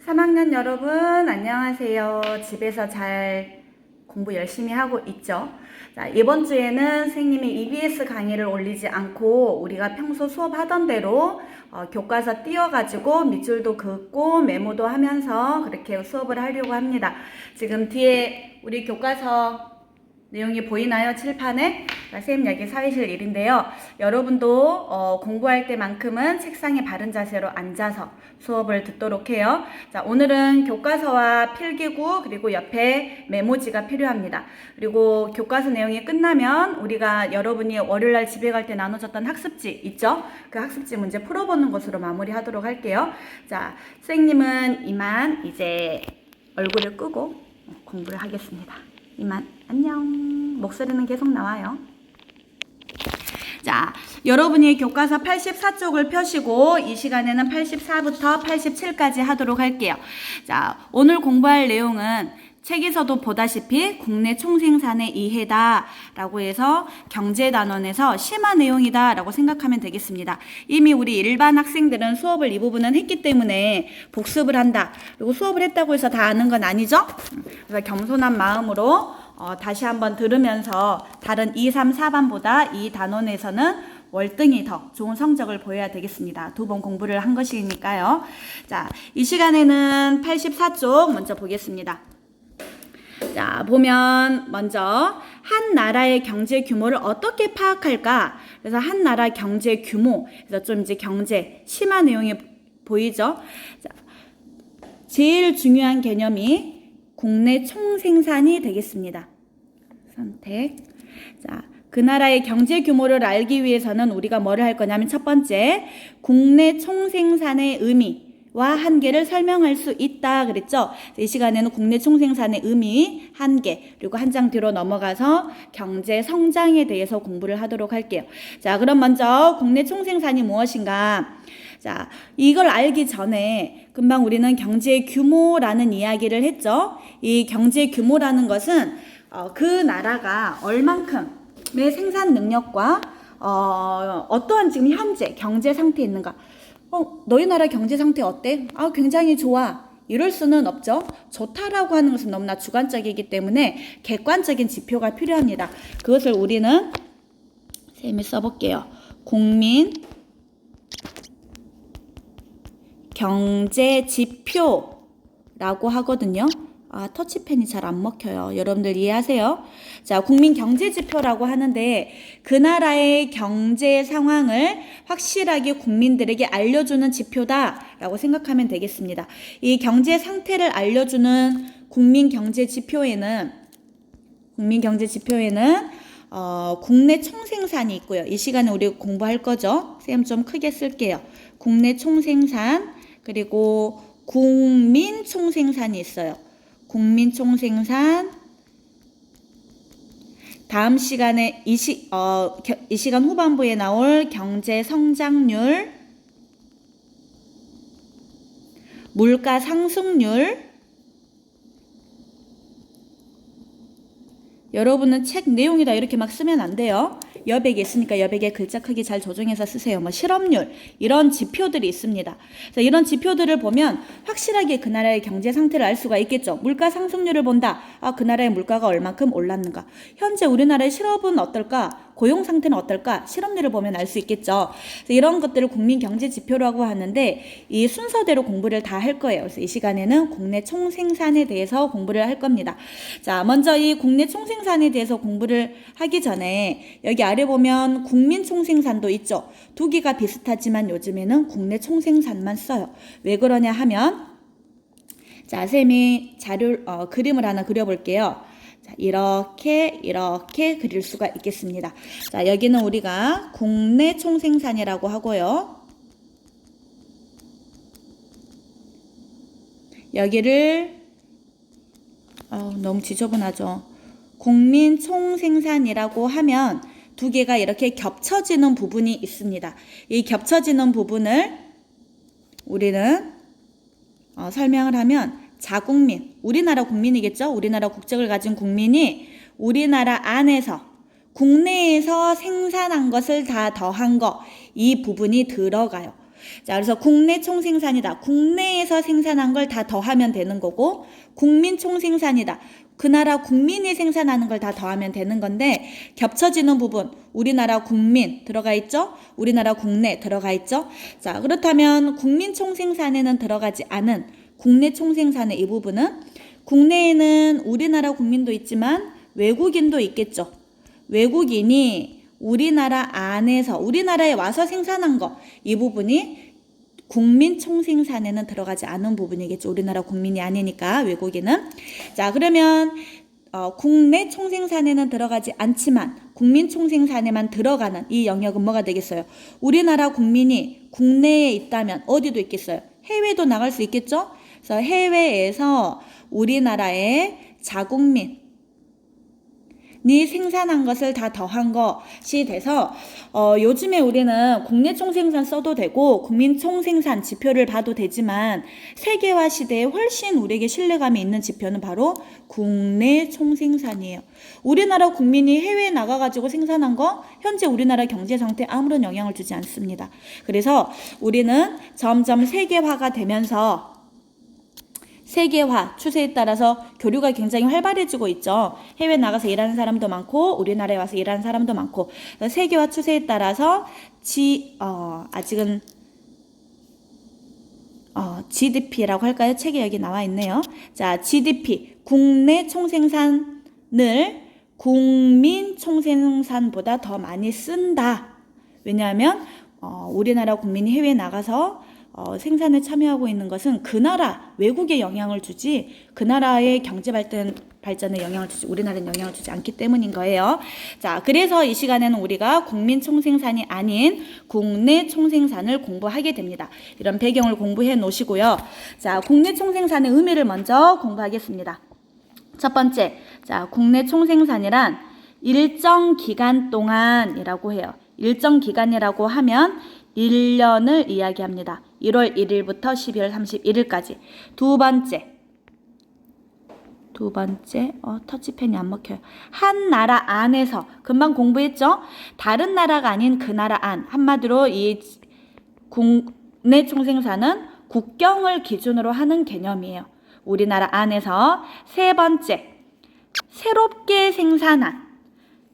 3학년 여러분 안녕하세요. 집에서 잘 공부 열심히 하고 있죠? 자, 이번 주에는 선생님이 EBS 강의를 올리지 않고 우리가 평소 수업하던 대로 교과서 띄워가지고 밑줄도 긋고 메모도 하면서 그렇게 수업을 하려고 합니다. 지금 뒤에 우리 교과서 내용이 보이나요? 칠판에? 선생님 여기 사회실 1인데요. 여러분도 공부할 때만큼은 책상에 바른 자세로 앉아서 수업을 듣도록 해요. 자, 오늘은 교과서와 필기구 그리고 옆에 메모지가 필요합니다. 그리고 교과서 내용이 끝나면 우리가 여러분이 월요일날 집에 갈 때 나눠줬던 학습지 있죠? 그 학습지 문제 풀어보는 것으로 마무리하도록 할게요. 자, 선생님은 이만 이제 얼굴을 끄고 공부를 하겠습니다. 이만 안녕. 목소리는 계속 나와요. 자, 여러분이 교과서 84쪽을 펴시고 이 시간에는 84부터 87까지 하도록 할게요. 자, 오늘 공부할 내용은 책에서도 보다시피 국내 총생산의 이해다 라고 해서 경제단원에서 심화 내용이다 라고 생각하면 되겠습니다. 이미 우리 일반 학생들은 수업을 이 부분은 했기 때문에 복습을 한다. 그리고 수업을 했다고 해서 다 아는 건 아니죠? 그래서 겸손한 마음으로 다시 한번 들으면서 다른 2, 3, 4반보다 이 단원에서는 월등히 더 좋은 성적을 보여야 되겠습니다. 2번 공부를 한 것이니까요. 자, 이 시간에는 84쪽 먼저 보겠습니다. 자, 보면 먼저 한 나라의 경제 규모를 어떻게 파악할까? 그래서 한 나라 경제 규모, 그래서 좀 이제 경제 심화 내용이 보이죠? 자, 제일 중요한 개념이 국내 총생산이 되겠습니다. 선택. 자, 그 나라의 경제 규모를 알기 위해서는 우리가 뭐를 할 거냐면 첫 번째, 국내 총생산의 의미와 한계를 설명할 수 있다 그랬죠? 이 시간에는 국내 총생산의 의미, 한계, 그리고 한 장 뒤로 넘어가서 경제 성장에 대해서 공부를 하도록 할게요. 자, 그럼 먼저 국내 총생산이 무엇인가? 자, 이걸 알기 전에 금방 우리는 경제 규모라는 이야기를 했죠. 이 경제 규모라는 것은 그 나라가 얼만큼의 생산 능력과 어떠한 지금 현재 경제 상태에 있는가. 너희 나라 경제 상태 어때? 굉장히 좋아. 이럴 수는 없죠. 좋다라고 하는 것은 너무나 주관적이기 때문에 객관적인 지표가 필요합니다. 그것을 우리는 쌤이 써볼게요. 국민 경제 지표라고 하거든요. 터치펜이 잘 안 먹혀요. 여러분들 이해하세요? 자, 국민 경제 지표라고 하는데 그 나라의 경제 상황을 확실하게 국민들에게 알려주는 지표다라고 생각하면 되겠습니다. 이 경제 상태를 알려주는 국민 경제 지표에는 국내 총생산이 있고요. 이 시간에 우리 공부할 거죠. 쌤 좀 크게 쓸게요. 국내 총생산 그리고 국민 총생산이 있어요. 국민 총생산. 다음 시간에 이 시간 후반부에 나올 경제 성장률, 물가 상승률. 여러분은 책 내용이다 이렇게 막 쓰면 안 돼요. 여백에 있으니까 여백에 글자 크기 잘 조정해서 쓰세요. 실업률 이런 지표들이 있습니다. 그래서 이런 지표들을 보면 확실하게 그 나라의 경제 상태를 알 수가 있겠죠. 물가 상승률을 본다. 그 나라의 물가가 얼만큼 올랐는가. 현재 우리나라의 실업은 어떨까? 고용 상태는 어떨까? 실업률을 보면 알 수 있겠죠. 그래서 이런 것들을 국민 경제 지표라고 하는데 이 순서대로 공부를 다 할 거예요. 그래서 이 시간에는 국내 총생산에 대해서 공부를 할 겁니다. 자, 먼저 이 국내 총생산에 대해서 공부를 하기 전에 여기 아래 보면 국민 총생산도 있죠. 두 개가 비슷하지만 요즘에는 국내 총생산만 써요. 왜 그러냐 하면 자, 쌤이 그림을 하나 그려볼게요. 자, 이렇게 그릴 수가 있겠습니다. 자, 여기는 우리가 국내 총생산이라고 하고요. 여기를 너무 지저분하죠. 국민 총생산이라고 하면 두 개가 이렇게 겹쳐지는 부분이 있습니다. 이 겹쳐지는 부분을 우리는 설명을 하면 자국민, 우리나라 국민이겠죠? 우리나라 국적을 가진 국민이 우리나라 안에서 국내에서 생산한 것을 다 더한 거, 이 부분이 들어가요. 자, 그래서 국내 총생산이다. 국내에서 생산한 걸 다 더하면 되는 거고, 국민 총생산이다. 그 나라 국민이 생산하는 걸 다 더하면 되는 건데, 겹쳐지는 부분, 우리나라 국민 들어가 있죠? 우리나라 국내 들어가 있죠? 자, 그렇다면 국민 총생산에는 들어가지 않은 국내 총생산의 이 부분은, 국내에는 우리나라 국민도 있지만 외국인도 있겠죠. 외국인이 우리나라 안에서, 우리나라에 와서 생산한 거, 이 부분이 국민 총생산에는 들어가지 않은 부분이겠죠. 우리나라 국민이 아니니까 외국인은. 자, 그러면 국내 총생산에는 들어가지 않지만 국민 총생산에만 들어가는 이 영역은 뭐가 되겠어요? 우리나라 국민이 국내에 있다면 어디도 있겠어요? 해외도 나갈 수 있겠죠? 그래서 해외에서 우리나라의 자국민이 생산한 것을 다 더한 것이 돼서 요즘에 우리는 국내 총생산 써도 되고 국민 총생산 지표를 봐도 되지만 세계화 시대에 훨씬 우리에게 신뢰감이 있는 지표는 바로 국내 총생산이에요. 우리나라 국민이 해외에 나가가지고 생산한 거 현재 우리나라 경제 상태에 아무런 영향을 주지 않습니다. 그래서 우리는 점점 세계화가 되면서 세계화 추세에 따라서 교류가 굉장히 활발해지고 있죠. 해외 나가서 일하는 사람도 많고 우리나라에 와서 일하는 사람도 많고, 세계화 추세에 따라서 아직은 GDP라고 할까요? 책에 여기 나와 있네요. 자, GDP 국내 총생산을 국민 총생산보다 더 많이 쓴다. 왜냐하면 우리나라 국민이 해외에 나가서 생산에 참여하고 있는 것은 그 나라 외국에 영향을 주지 그 나라의 경제 발전에 영향을 주지 우리나라에 영향을 주지 않기 때문인 거예요. 자, 그래서 이 시간에는 우리가 국민 총생산이 아닌 국내 총생산을 공부하게 됩니다. 이런 배경을 공부해 놓으시고요. 자, 국내 총생산의 의미를 먼저 공부하겠습니다. 첫 번째, 자, 국내 총생산이란 일정 기간 동안이라고 해요. 일정 기간이라고 하면 1년을 이야기합니다. 1월 1일부터 12월 31일까지. 두 번째, 터치펜이 안 먹혀요. 한 나라 안에서, 금방 공부했죠? 다른 나라가 아닌 그 나라 안. 한마디로 이 국내 총생산은 국경을 기준으로 하는 개념이에요. 우리나라 안에서. 세 번째, 새롭게 생산한.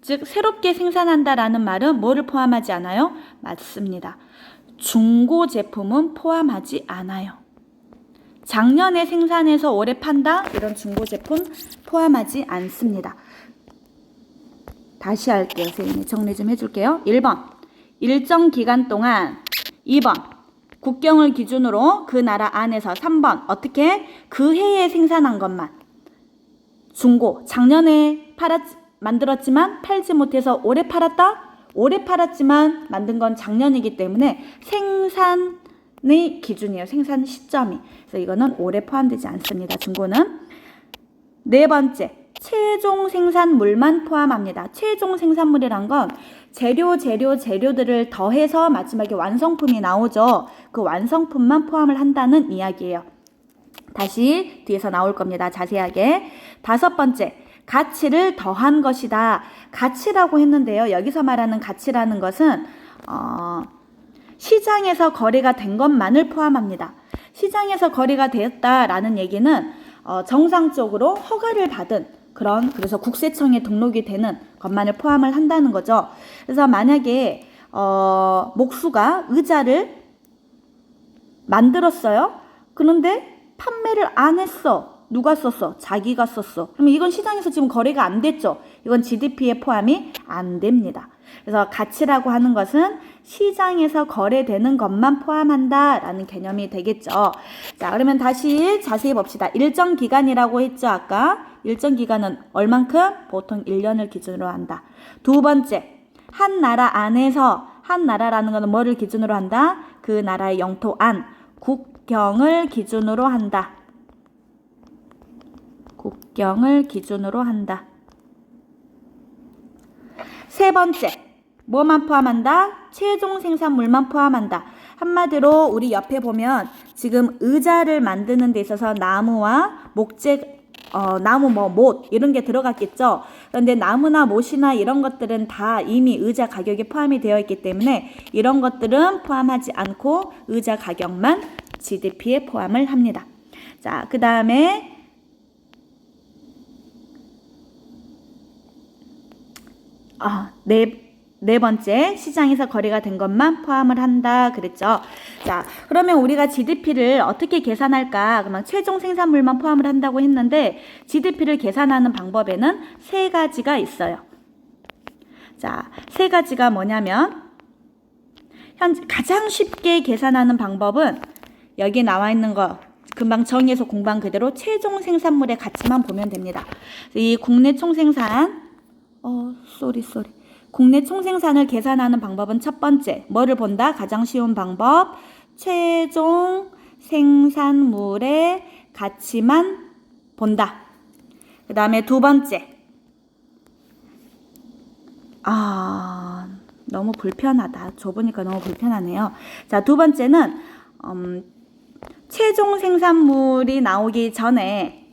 즉 새롭게 생산한다라는 말은 뭐를 포함하지 않아요? 맞습니다. 중고 제품은 포함하지 않아요. 작년에 생산해서 올해 판다? 이런 중고 제품 포함하지 않습니다. 다시 할게요. 선생님이 정리 좀 해줄게요. 1번, 일정 기간 동안. 2번, 국경을 기준으로 그 나라 안에서. 3번, 어떻게? 그 해에 생산한 것만. 중고, 작년에 만들었지만 팔지 못해서 올해 팔았다? 올해 팔았지만 만든 건 작년이기 때문에 생산의 기준이에요. 생산 시점이. 그래서 이거는 올해 포함되지 않습니다. 중고는. 네 번째, 최종 생산물만 포함합니다. 최종 생산물이란 건 재료들을 더해서 마지막에 완성품이 나오죠. 그 완성품만 포함을 한다는 이야기예요. 다시 뒤에서 나올 겁니다. 자세하게. 다섯 번째, 가치를 더한 것이다. 가치라고 했는데요. 여기서 말하는 가치라는 것은 시장에서 거래가 된 것만을 포함합니다. 시장에서 거래가 되었다라는 얘기는 정상적으로 허가를 받은 그래서 국세청에 등록이 되는 것만을 포함을 한다는 거죠. 그래서 만약에 목수가 의자를 만들었어요. 그런데 판매를 안 했어. 누가 썼어? 자기가 썼어. 그러면 이건 시장에서 지금 거래가 안 됐죠. 이건 GDP에 포함이 안 됩니다. 그래서 가치라고 하는 것은 시장에서 거래되는 것만 포함한다라는 개념이 되겠죠. 자, 그러면 다시 자세히 봅시다. 일정 기간이라고 했죠, 아까. 일정 기간은 얼만큼? 보통 1년을 기준으로 한다. 두 번째, 한 나라 안에서. 한 나라라는 것은 뭐를 기준으로 한다? 그 나라의 영토 안, 국경을 기준으로 한다. 국경을 기준으로 한다. 세 번째, 뭐만 포함한다? 최종 생산물만 포함한다. 한마디로 우리 옆에 보면 지금 의자를 만드는 데 있어서 나무와 목재 나무 못 이런 게 들어갔겠죠. 그런데 나무나 못이나 이런 것들은 다 이미 의자 가격에 포함이 되어 있기 때문에 이런 것들은 포함하지 않고 의자 가격만 GDP에 포함을 합니다. 자, 그 다음에 네 번째, 시장에서 거래가 된 것만 포함을 한다 그랬죠. 자, 그러면 우리가 GDP를 어떻게 계산할까? 그러면 최종 생산물만 포함을 한다고 했는데 GDP를 계산하는 방법에는 세 가지가 있어요. 자, 세 가지가 뭐냐면 가장 쉽게 계산하는 방법은 여기 나와 있는 거 금방 정의에서 공부한 그대로 최종 생산물의 가치만 보면 됩니다. 이 국내 총생산 국내 총생산을 계산하는 방법은 첫 번째, 뭐를 본다? 가장 쉬운 방법, 최종 생산물의 가치만 본다. 그 다음에 두 번째, 너무 불편하다. 좁으니까 너무 불편하네요. 자, 두 번째는 최종 생산물이 나오기 전에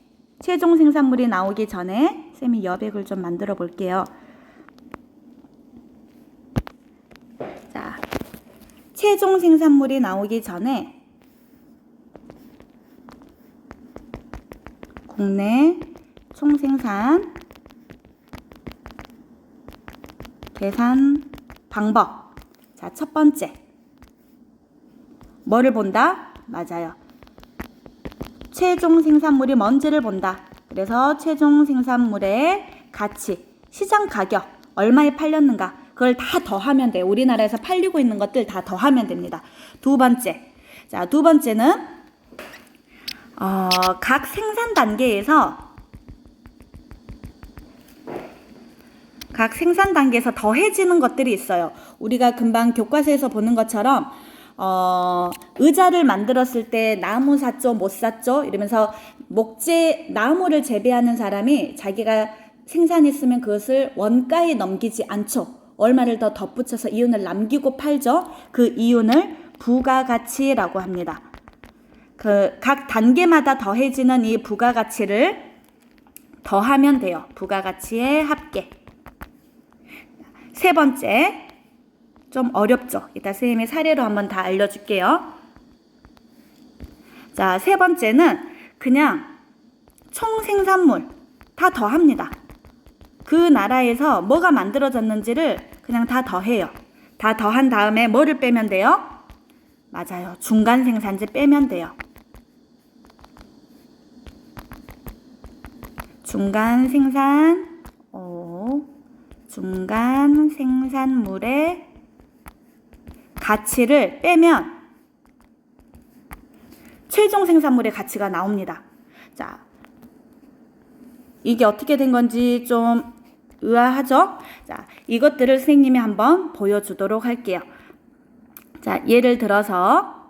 쌤이 여백을 좀 만들어 볼게요. 자, 최종 생산물이 나오기 전에 국내 총생산 계산 방법. 자, 첫 번째. 뭐를 본다? 맞아요. 최종 생산물이 뭔지를 본다. 그래서 최종 생산물의 가치, 시장 가격, 얼마에 팔렸는가, 그걸 다 더하면 돼요. 우리나라에서 팔리고 있는 것들 다 더하면 됩니다. 두 번째. 자, 두 번째는 각 생산 단계에서 더해지는 것들이 있어요. 우리가 금방 교과서에서 보는 것처럼 의자를 만들었을 때 나무 샀죠, 못 샀죠? 이러면서 나무를 재배하는 사람이 자기가 생산했으면 그것을 원가에 넘기지 않죠. 얼마를 더 덧붙여서 이윤을 남기고 팔죠. 그 이윤을 부가가치라고 합니다. 각 단계마다 더해지는 이 부가가치를 더하면 돼요. 부가가치의 합계. 세 번째, 좀 어렵죠? 이따 선생님이 사례로 한번 다 알려줄게요. 자, 세 번째는 그냥 총생산물 다 더합니다. 그 나라에서 뭐가 만들어졌는지를 그냥 다 더해요. 다 더한 다음에 뭐를 빼면 돼요? 맞아요. 중간 생산지 빼면 돼요. 중간 생산물의 가치를 빼면 최종 생산물의 가치가 나옵니다. 자, 이게 어떻게 된 건지 좀 의아하죠? 자, 이것들을 선생님이 한번 보여주도록 할게요. 자, 예를 들어서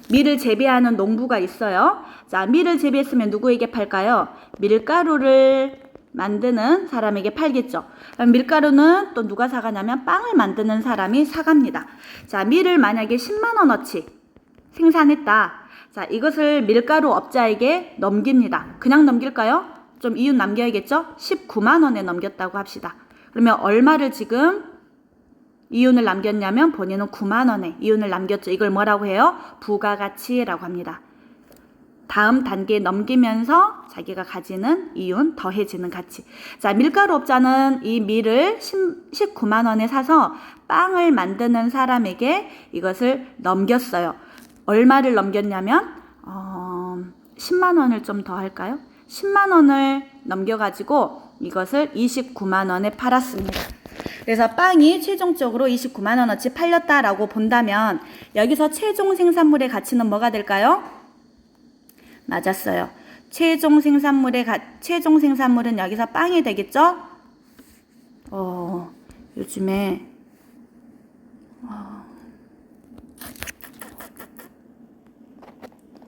밀을 재배하는 농부가 있어요. 자, 밀을 재배했으면 누구에게 팔까요? 밀가루를 만드는 사람에게 팔겠죠. 그럼 밀가루는 또 누가 사가냐면 빵을 만드는 사람이 사갑니다. 자, 밀을 만약에 10만 원어치 생산했다. 자, 이것을 밀가루 업자에게 넘깁니다. 그냥 넘길까요? 좀 이윤 남겨야겠죠? 19만 원에 넘겼다고 합시다. 그러면 얼마를 지금 이윤을 남겼냐면 본인은 9만 원에 이윤을 남겼죠. 이걸 뭐라고 해요? 부가가치라고 합니다. 다음 단계에 넘기면서 자기가 가지는 이윤, 더해지는 가치. 자, 밀가루 업자는 이 밀을 19만 원에 사서 빵을 만드는 사람에게 이것을 넘겼어요. 얼마를 넘겼냐면 10만 원을 좀 더 할까요? 10만 원을 넘겨가지고 이것을 29만 원에 팔았습니다. 그래서 빵이 최종적으로 29만 원어치 팔렸다라고 본다면 여기서 최종 생산물의 가치는 뭐가 될까요? 맞았어요. 최종 생산물은 여기서 빵이 되겠죠? 요즘에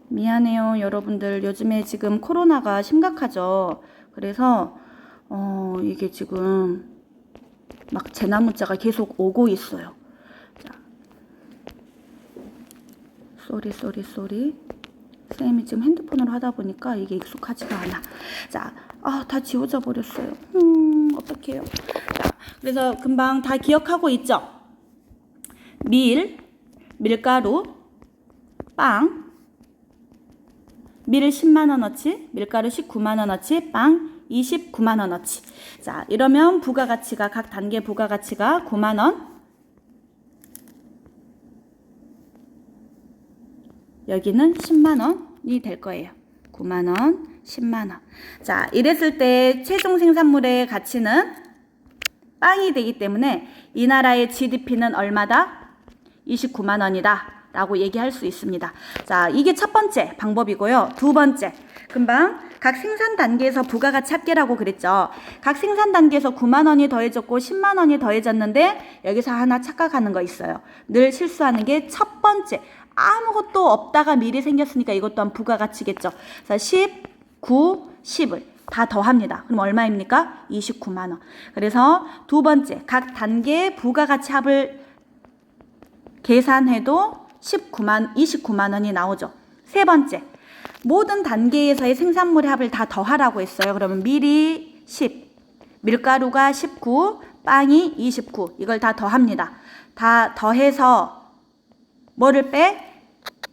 미안해요, 여러분들. 요즘에 지금 코로나가 심각하죠. 그래서 이게 지금 막 재난 문자가 계속 오고 있어요. 자, 쏘리. 쌤이 지금 핸드폰으로 하다 보니까 이게 익숙하지가 않아. 자, 다 지워져 버렸어요. 어떡해요. 자, 그래서 금방 다 기억하고 있죠? 밀가루, 빵, 밀 10만원어치, 밀가루 19만원어치, 빵 29만원어치. 자, 이러면 부가가치가, 각 단계 부가가치가 9만원, 여기는 10만원이 될 거예요. 9만원, 10만원. 자, 이랬을 때 최종 생산물의 가치는 빵이 되기 때문에 이 나라의 GDP는 얼마다? 29만원이다 라고 얘기할 수 있습니다. 자, 이게 첫 번째 방법이고요. 두 번째, 금방 각 생산 단계에서 부가가치 합계라고 그랬죠. 각 생산 단계에서 9만원이 더해졌고 10만원이 더해졌는데 여기서 하나 착각하는 거 있어요. 늘 실수하는 게 첫 번째, 아무것도 없다가 밀이 생겼으니까 이것 또한 부가가치겠죠. 자, 10, 9, 10을 다 더합니다. 그럼 얼마입니까? 29만원. 그래서 두 번째, 각 단계의 부가가치 합을 계산해도 29만원이 나오죠. 세 번째, 모든 단계에서의 생산물의 합을 다 더하라고 했어요. 그러면 밀이 10, 밀가루가 19, 빵이 29. 이걸 다 더합니다. 다 더해서 뭐를 빼?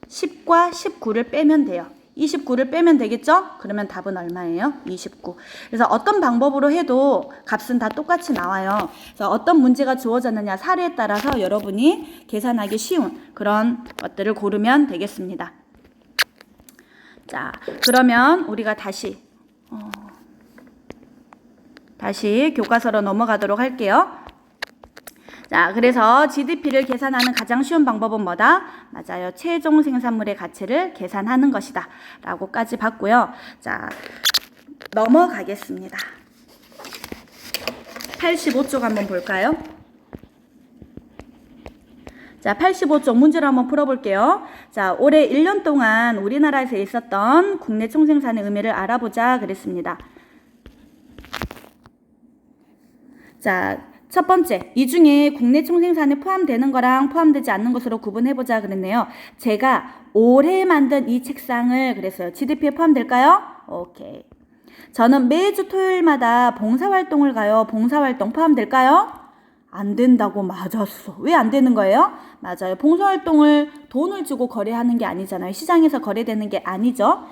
10과 19를 빼면 돼요. 29를 빼면 되겠죠? 그러면 답은 얼마예요? 29. 그래서 어떤 방법으로 해도 값은 다 똑같이 나와요. 그래서 어떤 문제가 주어졌느냐 사례에 따라서 여러분이 계산하기 쉬운 그런 것들을 고르면 되겠습니다. 자, 그러면 우리가 다시 교과서로 넘어가도록 할게요. 자, 그래서 GDP를 계산하는 가장 쉬운 방법은 뭐다? 맞아요. 최종 생산물의 가치를 계산하는 것이다. 라고까지 봤고요. 자, 넘어가겠습니다. 85쪽 한번 볼까요? 자, 85쪽 문제를 한번 풀어볼게요. 자, 올해 1년 동안 우리나라에서 있었던 국내 총생산의 의미를 알아보자 그랬습니다. 자, 첫 번째, 이 중에 국내 총생산에 포함되는 거랑 포함되지 않는 것으로 구분해보자 그랬네요. 제가 올해 만든 이 책상을 그랬어요. GDP에 포함될까요? 오케이. 저는 매주 토요일마다 봉사활동을 가요. 봉사활동 포함될까요? 안 된다고 맞았어. 왜 안 되는 거예요? 맞아요. 봉사활동을 돈을 주고 거래하는 게 아니잖아요. 시장에서 거래되는 게 아니죠.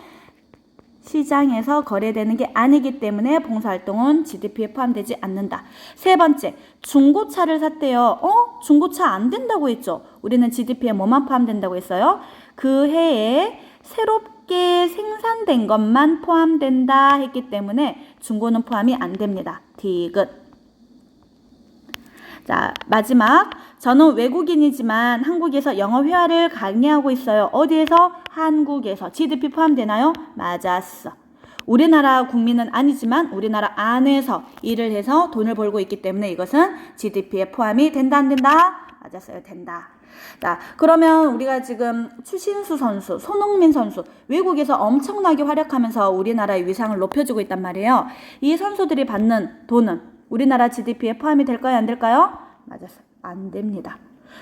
시장에서 거래되는 게 아니기 때문에 봉사활동은 GDP에 포함되지 않는다. 세 번째, 중고차를 샀대요. 중고차 안 된다고 했죠. 우리는 GDP에 뭐만 포함된다고 했어요? 그 해에 새롭게 생산된 것만 포함된다 했기 때문에 중고는 포함이 안 됩니다. 디귿. 자, 마지막, 저는 외국인이지만 한국에서 영어 회화를 강의하고 있어요. 어디에서? 한국에서. GDP 포함되나요? 맞았어. 우리나라 국민은 아니지만 우리나라 안에서 일을 해서 돈을 벌고 있기 때문에 이것은 GDP에 포함이 된다, 안 된다? 맞았어요. 된다. 자, 그러면 우리가 지금 추신수 선수, 손흥민 선수, 외국에서 엄청나게 활약하면서 우리나라의 위상을 높여주고 있단 말이에요. 이 선수들이 받는 돈은 우리나라 GDP에 포함이 될까요? 안 될까요? 맞았어요. 안 됩니다.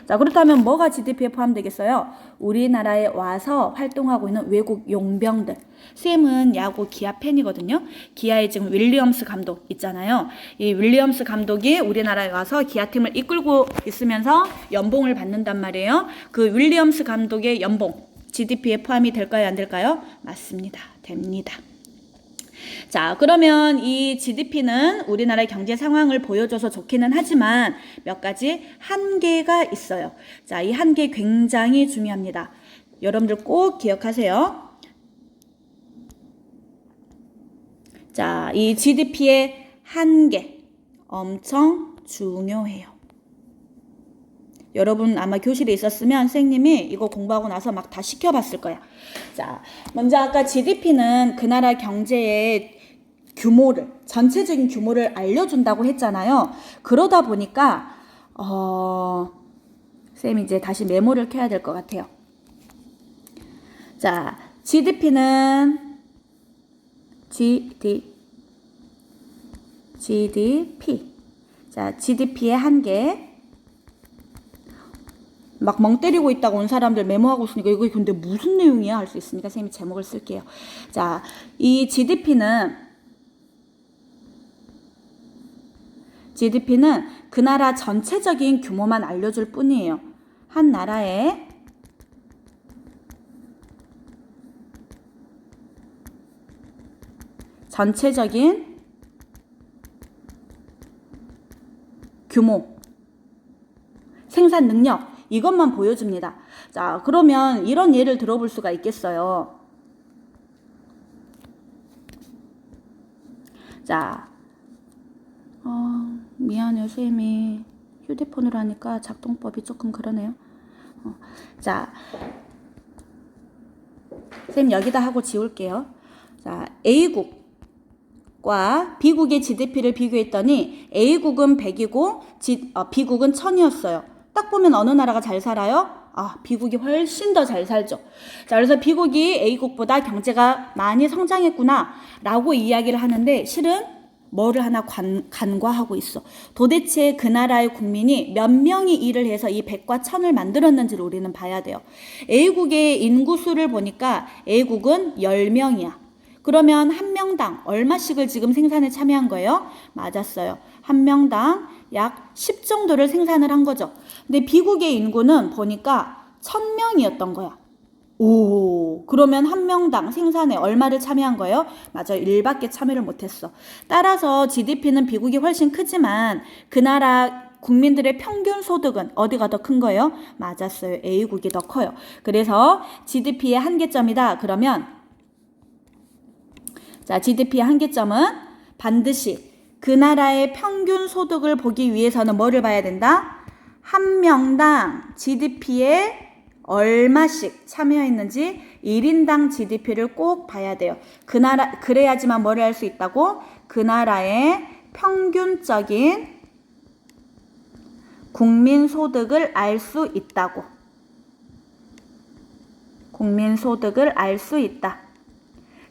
자, 그렇다면 뭐가 GDP에 포함되겠어요? 우리나라에 와서 활동하고 있는 외국 용병들. 쌤은 야구 기아 팬이거든요. 기아의 지금 윌리엄스 감독 있잖아요. 이 윌리엄스 감독이 우리나라에 와서 기아팀을 이끌고 있으면서 연봉을 받는단 말이에요. 그 윌리엄스 감독의 연봉 GDP에 포함이 될까요? 안 될까요? 맞습니다. 됩니다. 자, 그러면 이 GDP는 우리나라의 경제 상황을 보여줘서 좋기는 하지만 몇 가지 한계가 있어요. 자, 이 한계 굉장히 중요합니다. 여러분들 꼭 기억하세요. 자, 이 GDP의 한계 엄청 중요해요. 여러분 아마 교실에 있었으면 선생님이 이거 공부하고 나서 막 다 시켜봤을 거야. 자, 먼저 아까 GDP는 그 나라 경제의 규모를, 전체적인 규모를 알려준다고 했잖아요. 그러다 보니까 쌤이 이제 다시 메모를 켜야 될 것 같아요. 자, GDP는 GDP. 자, GDP의 한계. 막 멍 때리고 있다고 온 사람들 메모하고 있으니까 이거 근데 무슨 내용이야? 할 수 있으니까 선생님이 제목을 쓸게요. 자, 이 GDP는 그 나라 전체적인 규모만 알려줄 뿐이에요. 한 나라의 전체적인 규모, 생산 능력, 이것만 보여줍니다. 자, 그러면 이런 예를 들어볼 수가 있겠어요. 자, 미안해요. 선생님이 휴대폰으로 하니까 작동법이 조금 그러네요. 자, 선생님 여기다 하고 지울게요. 자, A국과 B국의 GDP를 비교했더니 A국은 100이고 B국은 1000이었어요. 딱 보면 어느 나라가 잘 살아요? B국이 훨씬 더 잘 살죠. 자, 그래서 B국이 A국보다 경제가 많이 성장했구나 라고 이야기를 하는데 실은 뭐를 하나 간과하고 있어. 도대체 그 나라의 국민이 몇 명이 일을 해서 이 100과 1000을 만들었는지를 우리는 봐야 돼요. A국의 인구수를 보니까 A국은 10명이야. 그러면 한 명당 얼마씩을 지금 생산에 참여한 거예요? 맞았어요. 한 명당 약 10 정도를 생산을 한 거죠. 근데 B국의 인구는 보니까 1000명이었던 거야. 오, 그러면 한 명당 생산에 얼마를 참여한 거예요? 맞아요. 1밖에 참여를 못했어. 따라서 GDP는 B국이 훨씬 크지만 그 나라 국민들의 평균 소득은 어디가 더 큰 거예요? 맞았어요. A국이 더 커요. 그래서 GDP의 한계점이다. 그러면 자, GDP의 한계점은 반드시 그 나라의 평균 소득을 보기 위해서는 뭐를 봐야 된다? 한 명당 GDP에 얼마씩 참여했는지 1인당 GDP를 꼭 봐야 돼요. 그래야지만 뭐를 할 수 있다고? 그 나라의 평균적인 국민 소득을 알 수 있다고. 국민 소득을 알 수 있다.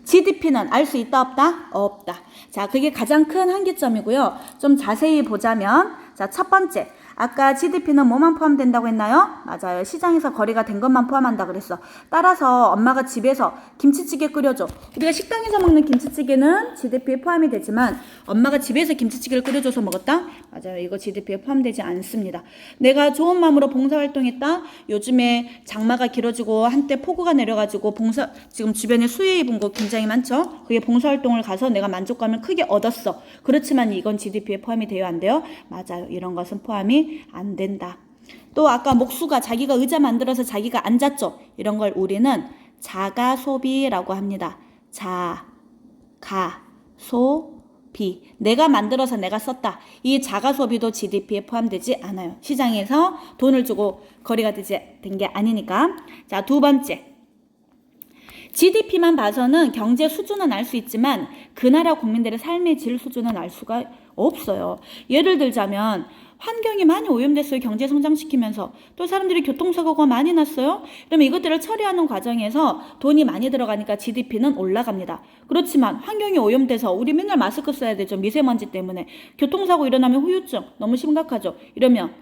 GDP는 알 수 있다 없다? 없다. 자, 그게 가장 큰 한계점이고요. 좀 자세히 보자면 자, 첫 번째. 아까 GDP는 뭐만 포함된다고 했나요? 맞아요. 시장에서 거래가 된 것만 포함한다 그랬어. 따라서 엄마가 집에서 김치찌개 끓여줘. 우리가 식당에서 먹는 김치찌개는 GDP에 포함이 되지만 엄마가 집에서 김치찌개를 끓여줘서 먹었다? 맞아요. 이거 GDP에 포함되지 않습니다. 내가 좋은 마음으로 봉사활동했다? 요즘에 장마가 길어지고 한때 폭우가 내려가지고 지금 주변에 수해 입은 곳 굉장히 많죠? 그게 봉사활동을 가서 내가 만족감을 크게 얻었어. 그렇지만 이건 GDP에 포함이 돼요? 안 돼요? 맞아요. 이런 것은 포함이 안 된다. 또 아까 목수가 자기가 의자 만들어서 자기가 앉았죠. 이런 걸 우리는 자가소비라고 합니다. 자가소비. 내가 만들어서 내가 썼다. 이 자가소비도 GDP에 포함되지 않아요. 시장에서 돈을 주고 거래가 된 게 아니니까. 자, 두 번째. GDP만 봐서는 경제 수준은 알 수 있지만 그 나라 국민들의 삶의 질 수준은 알 수가 없어요. 예를 들자면 환경이 많이 오염됐어요. 경제 성장시키면서. 또 사람들이 교통사고가 많이 났어요. 그러면 이것들을 처리하는 과정에서 돈이 많이 들어가니까 GDP는 올라갑니다. 그렇지만 환경이 오염돼서 우리 맨날 마스크 써야 되죠. 미세먼지 때문에. 교통사고 일어나면 후유증 너무 심각하죠. 이러면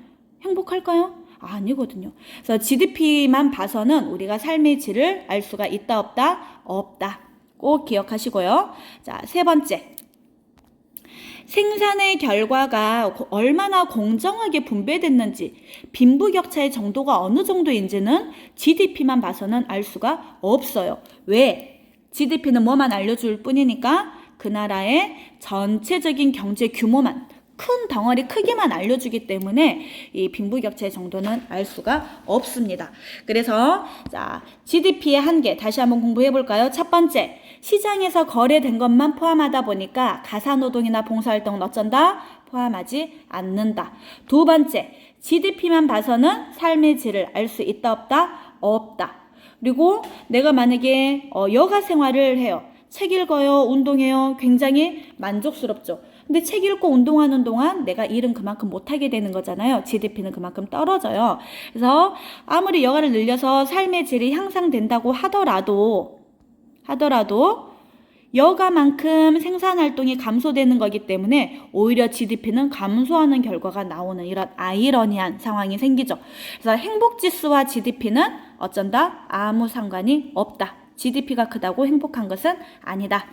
행복할까요? 아니거든요. 그래서 GDP만 봐서는 우리가 삶의 질을 알 수가 있다 없다? 없다. 꼭 기억하시고요. 자, 세 번째. 생산의 결과가 얼마나 공정하게 분배됐는지, 빈부격차의 정도가 어느 정도인지는 GDP만 봐서는 알 수가 없어요. 왜? GDP는 뭐만 알려줄 뿐이니까 그 나라의 전체적인 경제 규모만, 큰 덩어리 크기만 알려주기 때문에 이 빈부격차의 정도는 알 수가 없습니다. 그래서 자, GDP의 한계 다시 한번 공부해 볼까요? 첫 번째, 시장에서 거래된 것만 포함하다 보니까 가사노동이나 봉사활동은 어쩐다? 포함하지 않는다. 두 번째, GDP만 봐서는 삶의 질을 알 수 있다 없다? 없다. 그리고 내가 만약에 여가 생활을 해요. 책 읽어요, 운동해요. 굉장히 만족스럽죠. 근데 책 읽고 운동하는 동안 내가 일은 그만큼 못하게 되는 거잖아요. GDP는 그만큼 떨어져요. 그래서 아무리 여가를 늘려서 삶의 질이 향상된다고 하더라도 여가만큼 생산활동이 감소되는 거기 때문에 오히려 GDP는 감소하는 결과가 나오는 이런 아이러니한 상황이 생기죠. 그래서 행복지수와 GDP는 어쩐다? 아무 상관이 없다. GDP가 크다고 행복한 것은 아니다.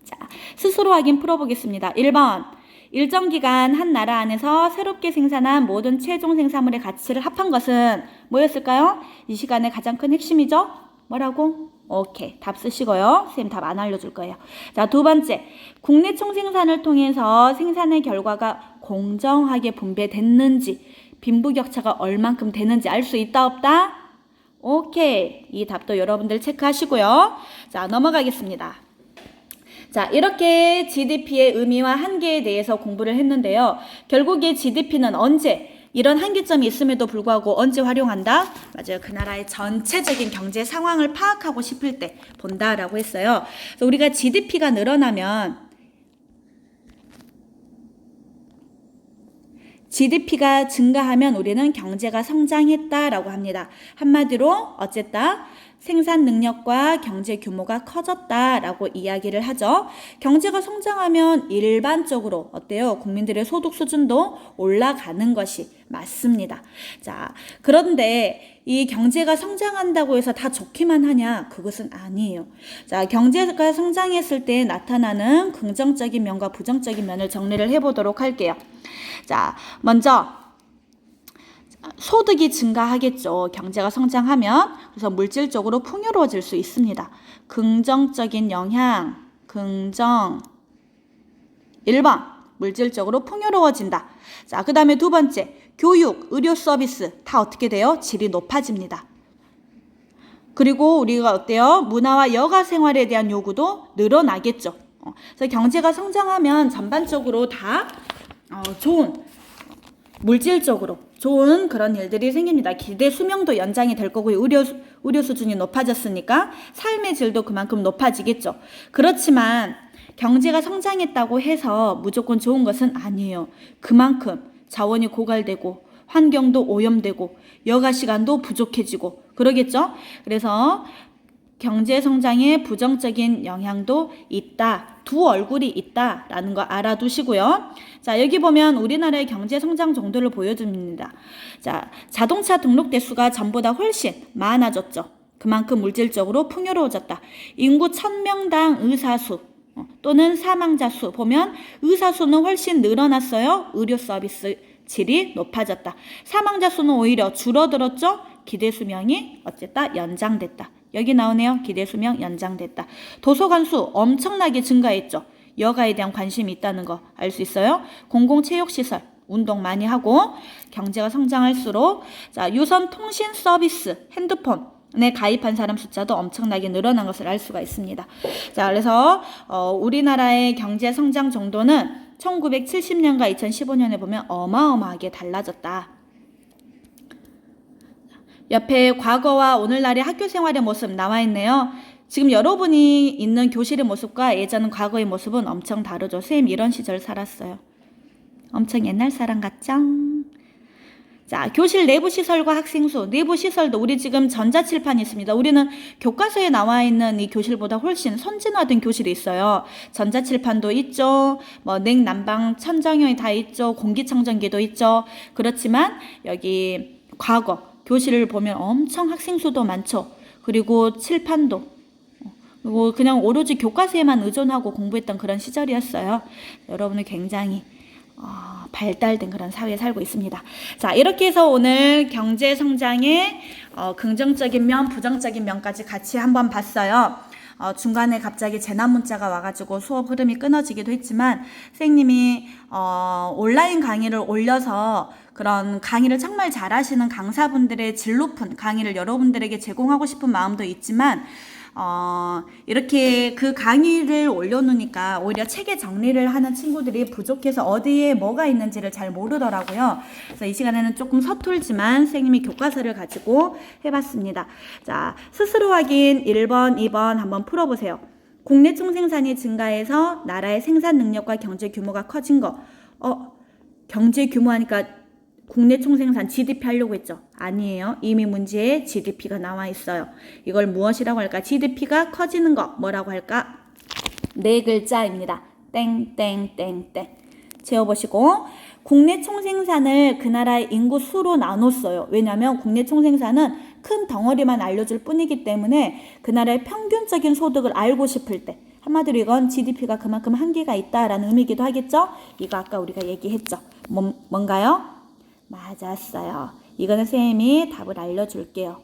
자, 스스로 확인 풀어보겠습니다. 1번. 일정 기간 한 나라 안에서 새롭게 생산한 모든 최종 생산물의 가치를 합한 것은 뭐였을까요? 이 시간의 가장 큰 핵심이죠? 뭐라고? 오케이. 답 쓰시고요. 선생님 답 안 알려줄 거예요. 자, 두 번째. 국내 총생산을 통해서 생산의 결과가 공정하게 분배됐는지, 빈부격차가 얼만큼 되는지 알 수 있다, 없다? 오케이. 이 답도 여러분들 체크하시고요. 자, 넘어가겠습니다. 자, 이렇게 GDP의 의미와 한계에 대해서 공부를 했는데요. 결국에 GDP는 언제, 이런 한계점이 있음에도 불구하고 언제 활용한다? 맞아요. 그 나라의 전체적인 경제 상황을 파악하고 싶을 때 본다라고 했어요. 그래서 우리가 GDP가 늘어나면 GDP가 증가하면 우리는 경제가 성장했다라고 합니다. 한마디로 어쨌다? 생산 능력과 경제 규모가 커졌다라고 이야기를 하죠. 경제가 성장하면 일반적으로 어때요? 국민들의 소득 수준도 올라가는 것이 맞습니다. 자, 그런데 이 경제가 성장한다고 해서 다 좋기만 하냐? 그것은 아니에요. 자, 경제가 성장했을 때 나타나는 긍정적인 면과 부정적인 면을 정리를 해보도록 할게요. 자, 먼저 소득이 증가하겠죠. 경제가 성장하면. 그래서 물질적으로 풍요로워질 수 있습니다. 긍정적인 영향, 긍정. 1번, 물질적으로 풍요로워진다. 자, 그 다음에 두 번째, 교육, 의료 서비스 다 어떻게 돼요? 질이 높아집니다. 그리고 우리가 어때요? 문화와 여가 생활에 대한 요구도 늘어나겠죠. 그래서 경제가 성장하면 전반적으로 다 좋은, 물질적으로 좋은 그런 일들이 생깁니다. 기대 수명도 연장이 될 거고요. 의료 수준이 높아졌으니까 삶의 질도 그만큼 높아지겠죠. 그렇지만 경제가 성장했다고 해서 무조건 좋은 것은 아니에요. 그만큼 자원이 고갈되고 환경도 오염되고 여가 시간도 부족해지고 그러겠죠. 그래서 경제 성장에 부정적인 영향도 있다. 두 얼굴이 있다라는 거 알아두시고요. 자, 여기 보면 우리나라의 경제 성장 정도를 보여줍니다. 자, 자동차 등록 대수가 전보다 훨씬 많아졌죠. 그만큼 물질적으로 풍요로워졌다. 인구 1000명당 의사 수 또는 사망자 수 보면 의사 수는 훨씬 늘어났어요. 의료 서비스 질이 높아졌다. 사망자 수는 오히려 줄어들었죠. 기대 수명이 어쨌다 연장됐다. 여기 나오네요. 기대 수명 연장됐다. 도서관 수 엄청나게 증가했죠. 여가에 대한 관심이 있다는 거 알 수 있어요. 공공체육시설 운동 많이 하고 경제가 성장할수록 자, 유선 통신 서비스 핸드폰에 가입한 사람 숫자도 엄청나게 늘어난 것을 알 수가 있습니다. 자, 그래서 우리나라의 경제 성장 정도는 1970년과 2015년에 보면 어마어마하게 달라졌다. 옆에 과거와 오늘날의 학교 생활의 모습 나와 있네요. 지금 여러분이 있는 교실의 모습과 예전 과거의 모습은 엄청 다르죠. 선생님 이런 시절 살았어요. 엄청 옛날 사람 같죠? 자, 교실 내부 시설과 학생 수, 내부 시설도 우리 지금 전자칠판이 있습니다. 우리는 교과서에 나와 있는 이 교실보다 훨씬 선진화된 교실이 있어요. 전자칠판도 있죠. 뭐 냉난방 천정형이 다 있죠. 공기청정기도 있죠. 그렇지만 여기 과거 교실을 보면 엄청 학생 수도 많죠. 그리고 칠판도 그리고 그냥 오로지 교과서에만 의존하고 공부했던 그런 시절이었어요. 여러분은 굉장히 발달된 그런 사회에 살고 있습니다. 자, 이렇게 해서 오늘 경제 성장의 긍정적인 면, 부정적인 면까지 같이 한번 봤어요. 중간에 갑자기 재난 문자가 와가지고 수업 흐름이 끊어지기도 했지만 선생님이 온라인 강의를 올려서 그런 강의를 정말 잘하시는 강사분들의 질 높은 강의를 여러분들에게 제공하고 싶은 마음도 있지만 이렇게 그 강의를 올려놓으니까 오히려 체계 정리를 하는 친구들이 부족해서 어디에 뭐가 있는지를 잘 모르더라고요. 그래서 이 시간에는 조금 서툴지만 선생님이 교과서를 가지고 해봤습니다. 자, 스스로 확인 1번, 2번 한번 풀어보세요. 국내 총생산이 증가해서 나라의 생산 능력과 경제 규모가 커진 거. 경제 규모 하니까 국내 총생산 GDP 하려고 했죠? 아니에요. 이미 문제에 GDP가 나와 있어요. 이걸 무엇이라고 할까? GDP가 커지는 거 뭐라고 할까? 네 글자입니다. 땡땡땡땡. 지어보시고 국내 총생산을 그 나라의 인구 수로 나눴어요. 왜냐하면 국내 총생산은 큰 덩어리만 알려줄 뿐이기 때문에 그 나라의 평균적인 소득을 알고 싶을 때 한마디로 이건 GDP가 그만큼 한계가 있다라는 의미이기도 하겠죠? 이거 아까 우리가 얘기했죠. 뭔가요? 맞았어요. 이거는 쌤이 답을 알려줄게요.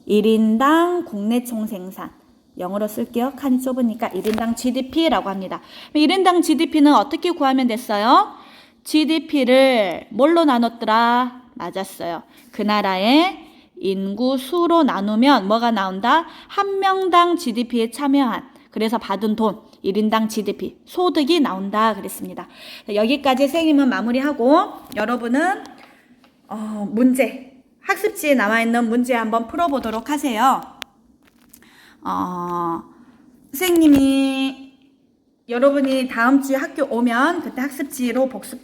1인당 국내 총생산. 영어로 쓸게요. 칸이 좁으니까 1인당 GDP라고 합니다. 1인당 GDP는 어떻게 구하면 됐어요? GDP를 뭘로 나눴더라? 맞았어요. 그 나라의 인구 수로 나누면 뭐가 나온다? 한 명당 GDP에 참여한, 그래서 받은 돈, 1인당 GDP, 소득이 나온다 그랬습니다. 여기까지 선생님은 마무리하고 여러분은 문제, 학습지에 나와 있는 문제 한번 풀어보도록 하세요. 선생님이 여러분이 다음 주에 학교 오면 그때 학습지로 복습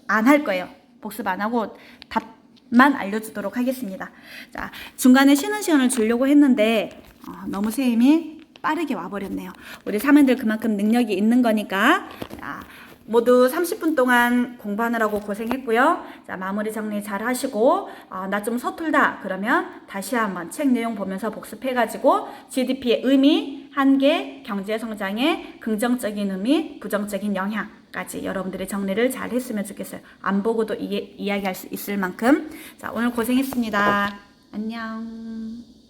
안 할 거예요. 복습 안 하고 답만 알려주도록 하겠습니다. 자, 중간에 쉬는 시간을 주려고 했는데 너무 선생님이 빠르게 와버렸네요. 우리 사람들 그만큼 능력이 있는 거니까. 자, 모두 30분 동안 공부하느라고 고생했고요. 자, 마무리 정리 잘 하시고 나 좀 서툴다 그러면 다시 한번 책 내용 보면서 복습해가지고 GDP의 의미, 한계, 경제 성장의 긍정적인 의미, 부정적인 영향까지 여러분들의 정리를 잘 했으면 좋겠어요. 안 보고도 이야기할 수 있을 만큼. 자, 오늘 고생했습니다. 안녕.